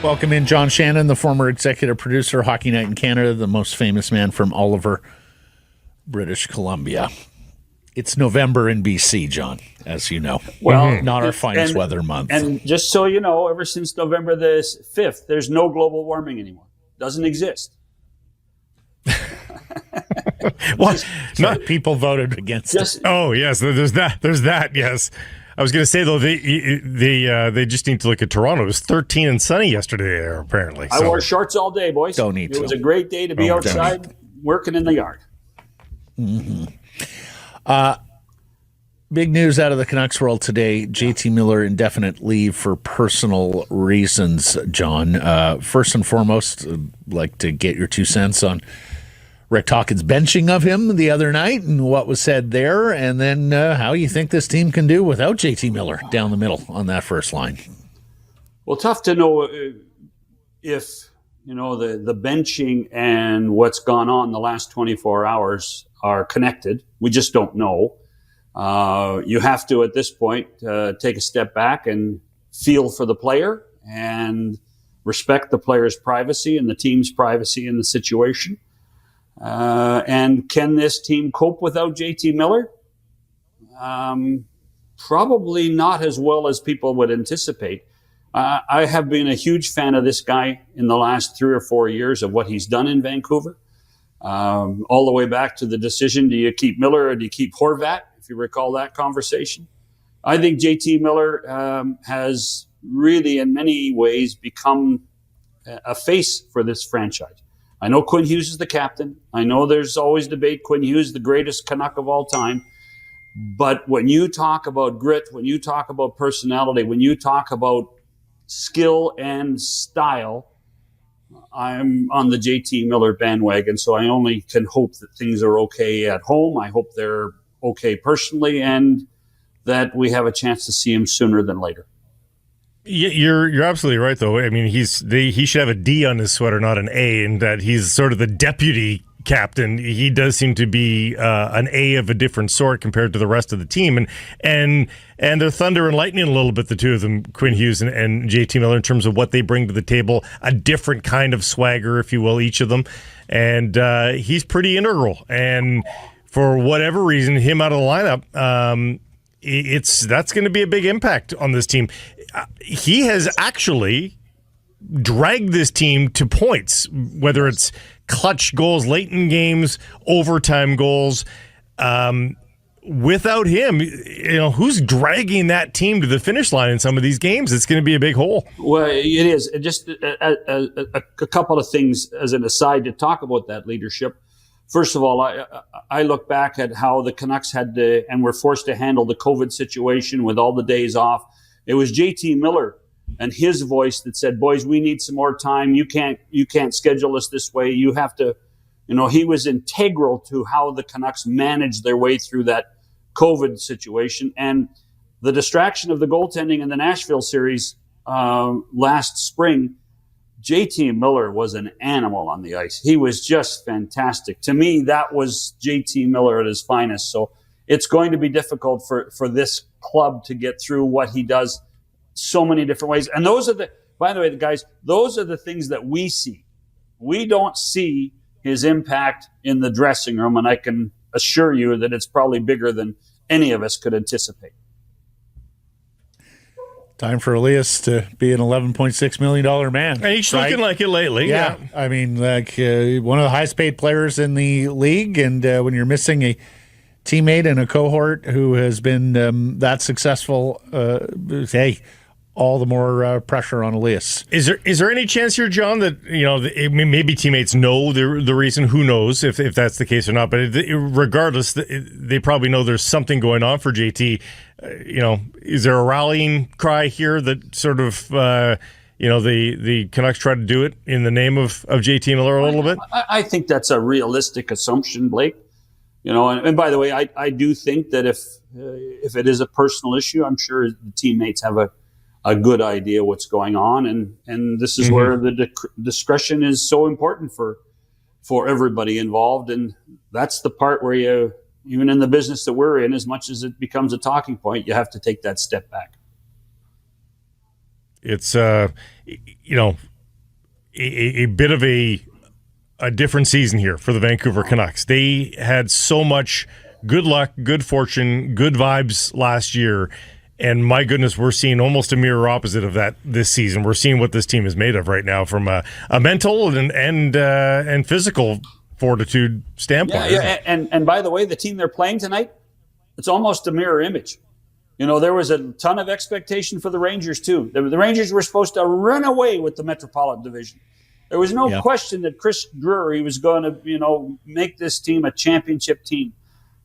Welcome in, John Shannon, the former executive producer of Hockey Night in Canada, the most famous man from Oliver, British Columbia. It's November in BC, John, as you know. Well, not our finest weather month. And just so you know, ever since November the 5th, there's no global warming anymore. Doesn't exist. Well, people voted against it. Oh, yes, there's that, yes. I was going to say, though, they just need to look at Toronto. It was 13 and sunny yesterday there, apparently. I wore shorts all day, boys. Don't need to. It was a great day to be outside working in the yard. Mm-hmm. Big news out of the Canucks world today. JT Miller, indefinite leave for personal reasons, John. First and foremost, I'd like to get your 2 cents on Rick Tocchet's benching of him the other night and what was said there, and then how you think this team can do without JT Miller down the middle on that first line. Well, tough to know if, the benching and what's gone on the last 24 hours are connected. We just don't know. You have to, at this point, take a step back and feel for the player and respect the player's privacy and the team's privacy in the situation. And can this team cope without JT Miller? Probably not as well as people would anticipate. I have been a huge fan of this guy in the last 3 or 4 years of what he's done in Vancouver. All the way back to the decision, do you keep Miller or do you keep Horvat, if you recall that conversation? I think JT Miller has really, in many ways, become a face for this franchise. I know Quinn Hughes is the captain. I know there's always debate, Quinn Hughes, the greatest Canuck of all time. But when you talk about grit, when you talk about personality, when you talk about skill and style, I'm on the JT Miller bandwagon. So I only can hope that things are okay at home. I hope they're okay personally and that we have a chance to see him sooner than later. You're absolutely right, though. I mean, he should have a D on his sweater, not an A, and that he's sort of the deputy captain. He does seem to be an A of a different sort compared to the rest of the team, and they're thunder and lightning a little bit, the two of them, Quinn Hughes and JT Miller, in terms of what they bring to the table, a different kind of swagger, if you will, each of them, and he's pretty integral. And for whatever reason, him out of the lineup, that's going to be a big impact on this team. He has actually dragged this team to points, whether it's clutch goals late in games, overtime goals. Without him, who's dragging that team to the finish line in some of these games? It's going to be a big hole. Well, it is. Just a couple of things as an aside to talk about that leadership. First of all, I look back at how the Canucks had to and were forced to handle the COVID situation with all the days off. It was JT Miller and his voice that said, boys, we need some more time. You can't schedule us this way. You have to, he was integral to how the Canucks managed their way through that COVID situation. And the distraction of the goaltending in the Nashville series last spring, JT Miller was an animal on the ice. He was just fantastic. To me, that was JT Miller at his finest. So it's going to be difficult for this club to get through what he does so many different ways. And those are by the way, guys, those are the things that we see. We don't see his impact in the dressing room, and I can assure you that it's probably bigger than any of us could anticipate. Time for Elias to be an $11.6 million man. And he's looking like it lately. Yeah. I mean, one of the highest paid players in the league. And when you're missing a teammate and a cohort who has been that successful, hey, all the more pressure on Elias. Is there any chance here, John, that maybe teammates know the reason? Who knows if that's the case or not? But regardless, they probably know there's something going on for JT. Is there a rallying cry here that sort of the Canucks try to do it in the name of JT Miller a little bit? I think that's a realistic assumption, Blake. And by the way, I do think that if it is a personal issue, I'm sure the teammates have a good idea what's going on, and this is where the discretion is so important for everybody involved, and that's the part where you, even in the business that we're in, as much as it becomes a talking point, you have to take that step back. It's a bit of a different season here for the Vancouver Canucks. They had so much good luck, good fortune, good vibes last year, and my goodness, we're seeing almost a mirror opposite of that this season. We're seeing what this team is made of right now from a mental and physical fortitude standpoint. Yeah. And by the way, the team they're playing tonight, it's almost a mirror image. There was a ton of expectation for the Rangers, too. The Rangers were supposed to run away with the Metropolitan Division. There was no question that Chris Drury was going to, make this team a championship team.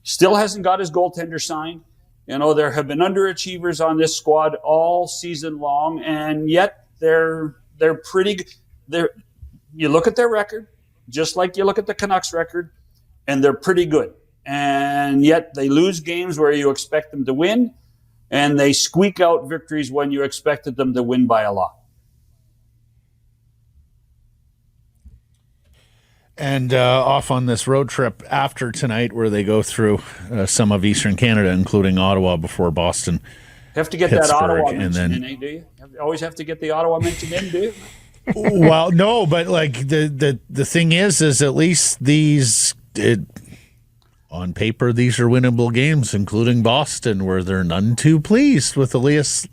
Still hasn't got his goaltender signed. There have been underachievers on this squad all season long, and yet they're pretty good. You look at their record, just like you look at the Canucks record, and they're pretty good. And yet they lose games where you expect them to win, and they squeak out victories when you expected them to win by a lot. And off on this road trip after tonight, where they go through some of Eastern Canada, including Ottawa, before Boston. Have to get Pittsburgh, that Ottawa and mention then, in, do you? Always have to get the Ottawa mention in, do you? Well, no, but like the thing is at least on paper, these are winnable games, including Boston, where they're none too pleased with Elias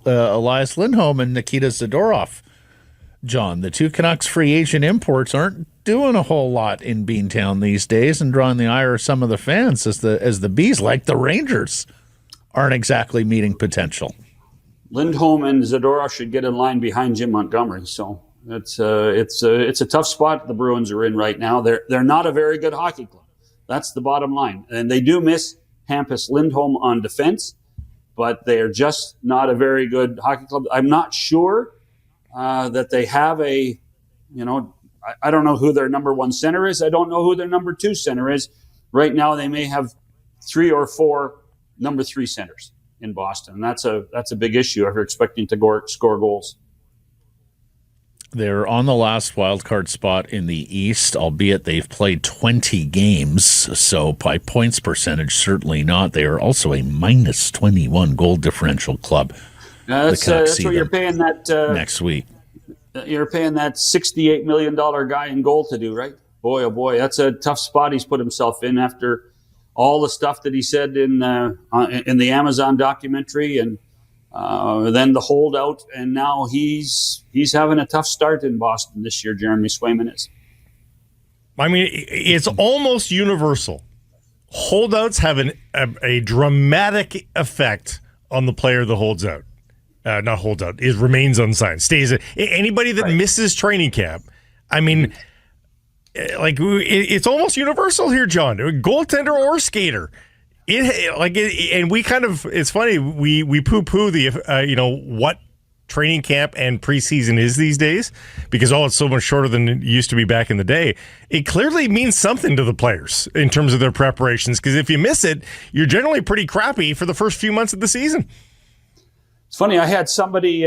Lindholm and Nikita Zadorov. John, the two Canucks free agent imports aren't doing a whole lot in Beantown these days, and drawing the ire of some of the fans as the Bees, like the Rangers, aren't exactly meeting potential. Lindholm and Zadorov should get in line behind Jim Montgomery. So it's a tough spot the Bruins are in right now. They're not a very good hockey club. That's the bottom line, and they do miss Hampus Lindholm on defense, but they are just not a very good hockey club. I'm not sure that they have I don't know who their number one center is. I don't know who their number two center is. Right now, they may have 3 or 4 number 3 centers in Boston. And that's a big issue if you're expecting to score goals. They're on the last wildcard spot in the East, albeit they've played 20 games. So by points percentage, certainly not. They are also a minus 21 goal differential club. That's what you're paying that next week. You're paying that $68 million guy in goal to do, right? Boy, oh boy, that's a tough spot he's put himself in after all the stuff that he said in the Amazon documentary, and then the holdout, and now he's having a tough start in Boston this year. Jeremy Swayman is. I mean, it's almost universal. Holdouts have a dramatic effect on the player that holds out. Not holds out, remains unsigned, stays. Anybody that misses training camp, I mean, it's almost universal here, John. Goaltender or skater. And we kind of, it's funny, we poo-poo the, what training camp and preseason is these days, because it's so much shorter than it used to be back in the day. It clearly means something to the players in terms of their preparations, because if you miss it, you're generally pretty crappy for the first few months of the season. It's funny, I had somebody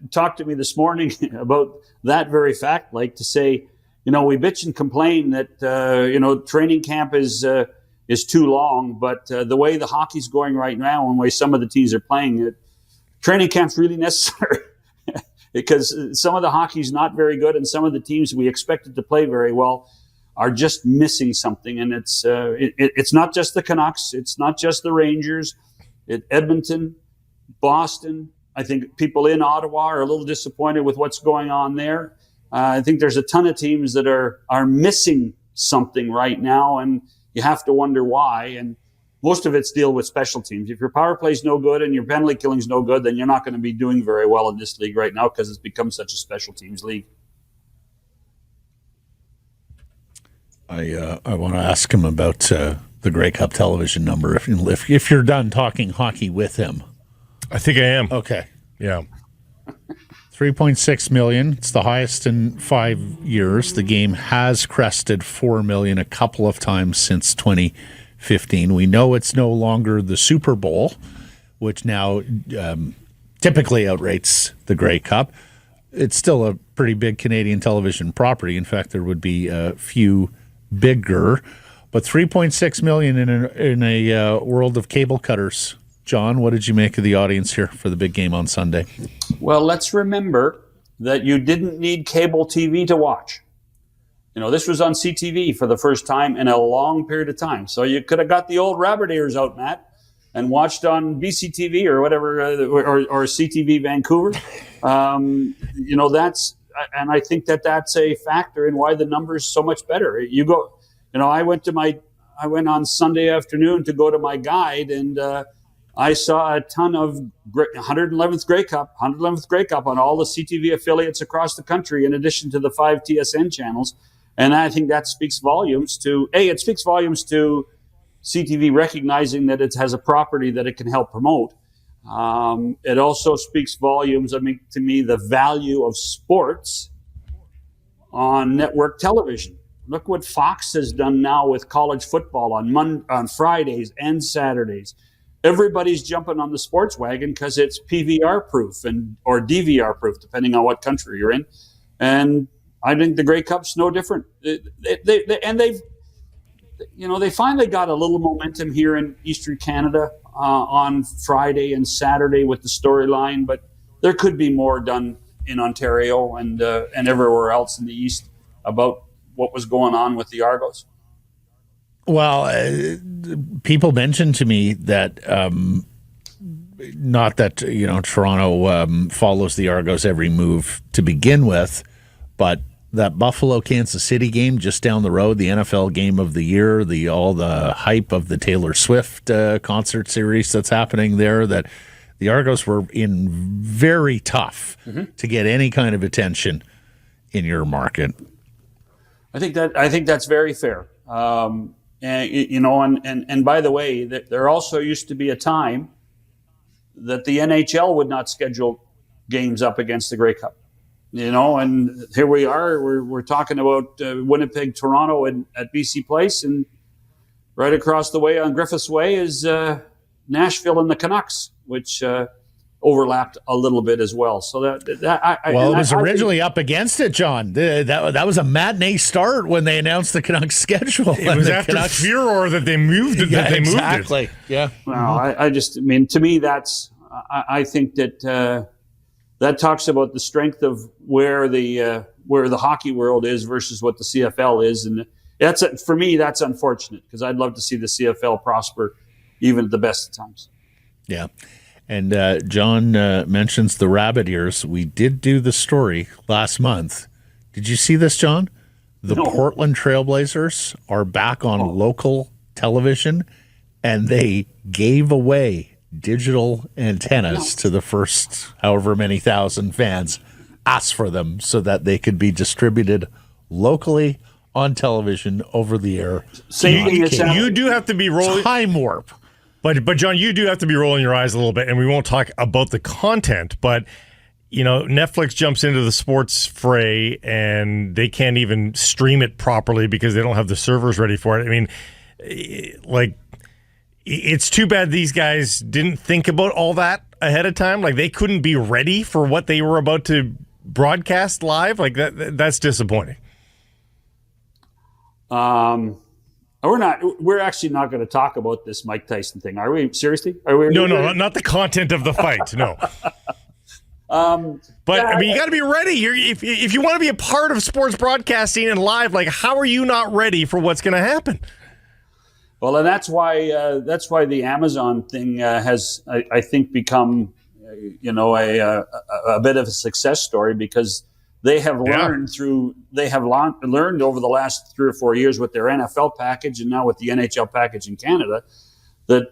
talk to me this morning about that very fact, like to say, we bitch and complain that, training camp is too long, but the way the hockey's going right now and the way some of the teams are playing, training camp's really necessary because some of the hockey's not very good, and some of the teams we expected to play very well are just missing something. And it's not just the Canucks, it's not just the Rangers, Edmonton, Boston. I think people in Ottawa are a little disappointed with what's going on there. I think there's a ton of teams that are missing something right now, and you have to wonder why. And most of it's deal with special teams. If your power play's no good and your penalty killing's no good, then you're not going to be doing very well in this league right now because it's become such a special teams league. I want to ask him about the Grey Cup television number. If you're done talking hockey with him. I think I am. Okay. Yeah. 3.6 million. It's the highest in 5 years. The game has crested 4 million a couple of times since 2015. We know it's no longer the Super Bowl, which now typically outrates the Grey Cup. It's still a pretty big Canadian television property. In fact, there would be a few bigger. But 3.6 million in a world of cable cutters John, what did you make of the audience here for the big game on Sunday? Well, let's remember that you didn't need cable TV to watch. This was on CTV for the first time in a long period of time. So you could have got the old rabbit ears out, Matt, and watched on BCTV or whatever, or CTV Vancouver. And I think that's a factor in why the number's so much better. I went on Sunday afternoon to go to my guide, and I saw a ton of 111th Grey Cup on all the CTV affiliates across the country, in addition to the 5 TSN channels. And I think that speaks volumes to CTV recognizing that it has a property that it can help promote. It also speaks volumes, to me, the value of sports on network television. Look what Fox has done now with college football on Fridays and Saturdays. Everybody's jumping on the sports wagon because it's PVR proof or DVR proof, depending on what country you're in. And I think the Grey Cup's no different. They finally got a little momentum here in Eastern Canada on Friday and Saturday with the storyline, but there could be more done in Ontario and everywhere else in the East about what was going on with the Argos. Well, people mentioned to me that not that Toronto follows the Argos every move to begin with, but that Buffalo Kansas City game just down the road, the NFL game of the year, all the hype of the Taylor Swift concert series that's happening there, that the Argos were in very tough to get any kind of attention in your market. I think that's very fair. And by the way, there also used to be a time that the NHL would not schedule games up against the Grey Cup. And here we are. We're talking about Winnipeg, Toronto, at BC Place, and right across the way on Griffiths Way is Nashville and the Canucks, which overlapped a little bit as well. So it was originally up against it, John. That was a matinee start when they announced the Canucks schedule. It was after furor that they moved it. Exactly. Yeah. Well, to me, I think that. That talks about the strength of where the hockey world is versus what the CFL is, and for me that's unfortunate because I'd love to see the CFL prosper even at the best of times. Yeah, and John mentions the rabbit ears. We did do the story last month. Did you see this, John? The Portland Trailblazers are back on local television, and they gave away digital antennas to the first however many thousand fans asked for them so that they could be distributed locally on television over the air. You do have to be rolling time warp. But John, you do have to be rolling your eyes a little bit, and we won't talk about the content, but Netflix jumps into the sports fray and they can't even stream it properly because they don't have the servers ready for it. I mean, it's too bad these guys didn't think about all that ahead of time. Like, they couldn't be ready for what they were about to broadcast live. Like, that's disappointing. We're actually not going to talk about this Mike Tyson thing, are we? Seriously? Are we? No, not the content of the fight. No. But I mean, you got to be ready. If you want to be a part of sports broadcasting and live, like, how are you not ready for what's going to happen? Well, and that's why the Amazon thing has, I think, become, a bit of a success story because they have learned learned over the last 3 or 4 years with their NFL package and now with the NHL package in Canada that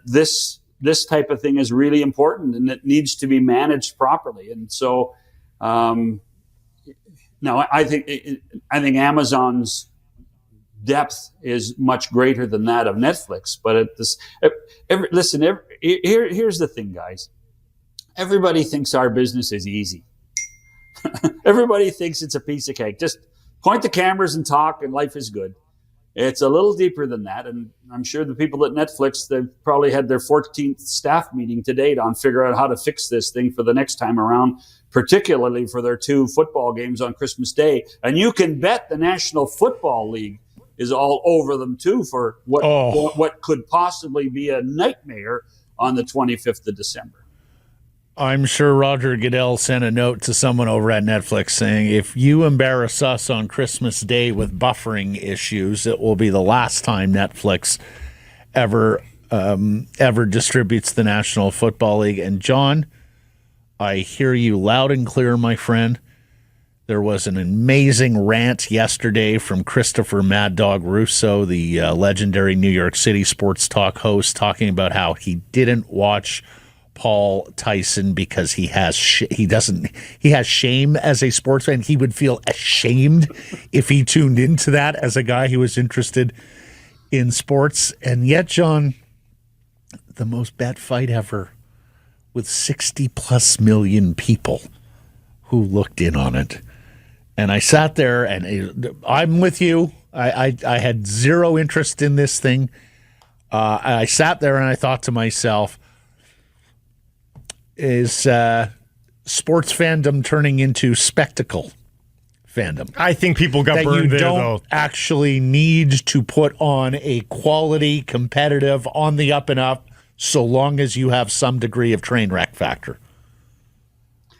this type of thing is really important and it needs to be managed properly. And so, now I think Amazon's depth is much greater than that of Netflix. But here's the thing, guys. Everybody thinks our business is easy. Everybody thinks it's a piece of cake. Just point the cameras and talk, and life is good. It's a little deeper than that, and I'm sure the people at Netflix, they've probably had their 14th staff meeting to date on figure out how to fix this thing for the next time around, particularly for their 2 football games on Christmas Day. And you can bet the National Football League is all over them too for what could possibly be a nightmare on the 25th of December. I'm sure Roger Goodell sent a note to someone over at Netflix saying, if you embarrass us on Christmas Day with buffering issues, it will be the last time Netflix ever distributes the National Football League. And John, I hear you loud and clear, my friend. There was an amazing rant yesterday from Christopher Mad Dog Russo, the legendary New York City sports talk host, talking about how he didn't watch Paul Tyson because he has shame as a sports fan. He would feel ashamed if he tuned into that as a guy who was interested in sports. And yet, John, the most bet fight ever with 60 plus million people who looked in on it. And I sat there and I'm with you. I had zero interest in this thing. I sat there and I thought to myself, is sports fandom turning into spectacle fandom? I think people got burned there, though. You don't actually need to put on a quality, competitive, on the up and up, so long as you have some degree of train wreck factor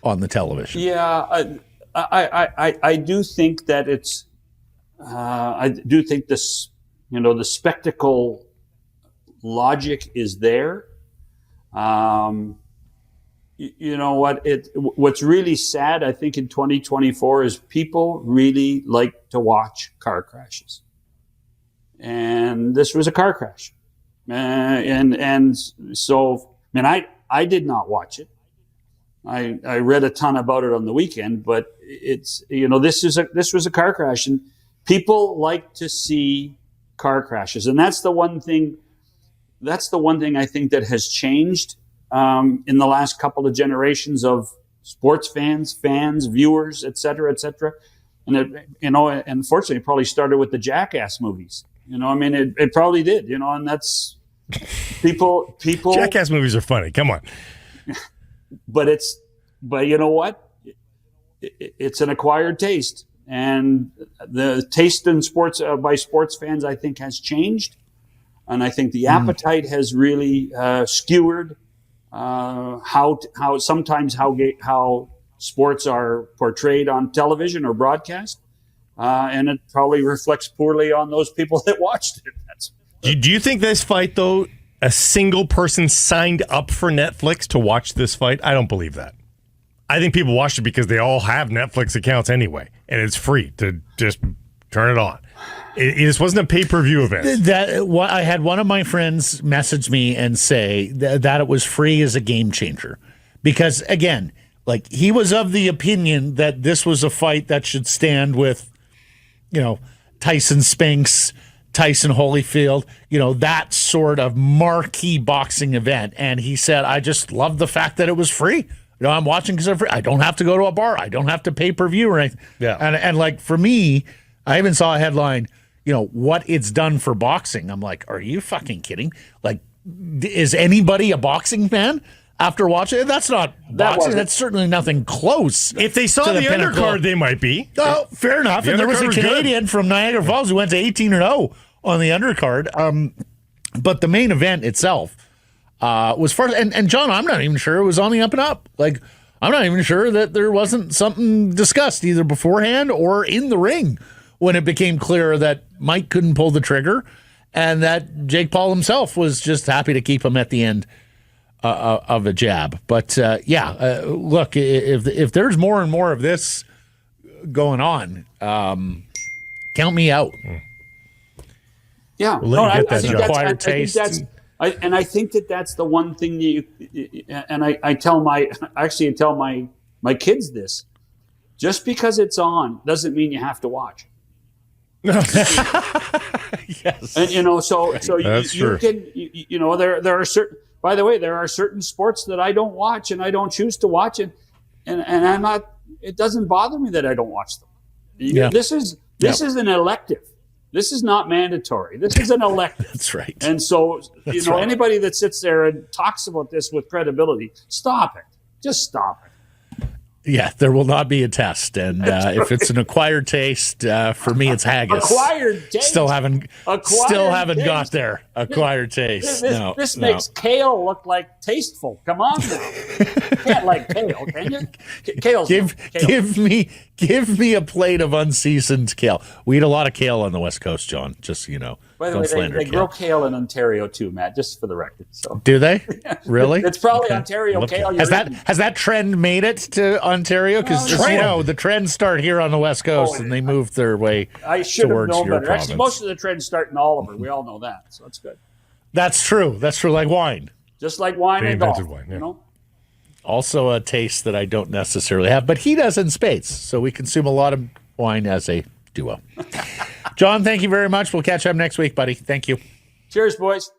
on the television. Yeah, I do think that it's. I do think this, the spectacle logic is there. You know what? What's really sad, I think, in 2024 is people really like to watch car crashes, and this was a car crash, and so I did not watch it. I read a ton about it on the weekend, but it's this was a car crash, and people like to see car crashes, and that's the one thing. That's the one thing I think that has changed in the last couple of generations of sports fans, viewers, et cetera, and it, and unfortunately, it probably started with the Jackass movies. It probably did. And that's people. Jackass movies are funny. Come on. But you know what? It's an acquired taste, and the taste in sports by sports fans, I think, has changed, and I think the appetite has really skewered how sports are portrayed on television or broadcast, and it probably reflects poorly on those people that watched it. Do you think this fight, though, a single person signed up for Netflix to watch this fight? I don't believe that. I think people watched it because they all have Netflix accounts anyway, and it's free to just turn it on. It just wasn't a pay-per-view event. I had one of my friends message me and say that it was free as a game changer. Because, again, he was of the opinion that this was a fight that should stand with, Tyson Spinks, Tyson Holyfield, that sort of marquee boxing event. And he said, I just love the fact that it was free. I'm watching because I'm free. I don't have to go to a bar. I don't have to pay-per-view or anything. Yeah. And for me, I even saw a headline, what it's done for boxing. I'm like, are you fucking kidding? Is anybody a boxing fan after watching it? That's not boxing. That's certainly nothing close. If they saw the undercard, they might be. Oh, fair enough. And there was a Canadian from Niagara Falls who went to 18-0 on the undercard. But the main event itself was first. And John, I'm not even sure it was on the up and up. I'm not even sure that there wasn't something discussed either beforehand or in the ring when it became clear that Mike couldn't pull the trigger and that Jake Paul himself was just happy to keep him at the end of a jab. But look, if there's more and more of this going on, count me out. Yeah, I think that's and I think that's the one thing that I tell my kids this. Just because it's on doesn't mean you have to watch. Yes. And so That's you true. can there are certain, by the way, there are certain sports that I don't watch and I don't choose to watch it, and I'm not, it doesn't bother me that I don't watch them. Yeah. This is an elective. This is not mandatory. This is an elective. That's right. And so, That's right. Anybody that sits there and talks about this with credibility, stop it. Just stop it. Yeah, there will not be a test, and if it's an acquired taste, for me, it's haggis. Acquired taste. Still haven't taste. got there. Acquired taste. This makes kale look like tasteful. Come on now. You can't like kale, can you? Kale's kale. Give me a plate of unseasoned kale. We eat a lot of kale on the West Coast, John. Just so you know. By the way, they grow kale in Ontario too, Matt. Just for the record. So do they? Really? It's probably Ontario kale. Has that trend made it to Ontario? Because the trends start here on the West Coast and they move their way towards your province. Actually, most of the trends start in Oliver. We all know that, so that's good. That's true. That's true. Like wine. Just like wine and golf. Wine, yeah. You know. Also a taste that I don't necessarily have, but he does in spades. So we consume a lot of wine as a duo. John, thank you very much. We'll catch up next week, buddy. Thank you. Cheers, boys.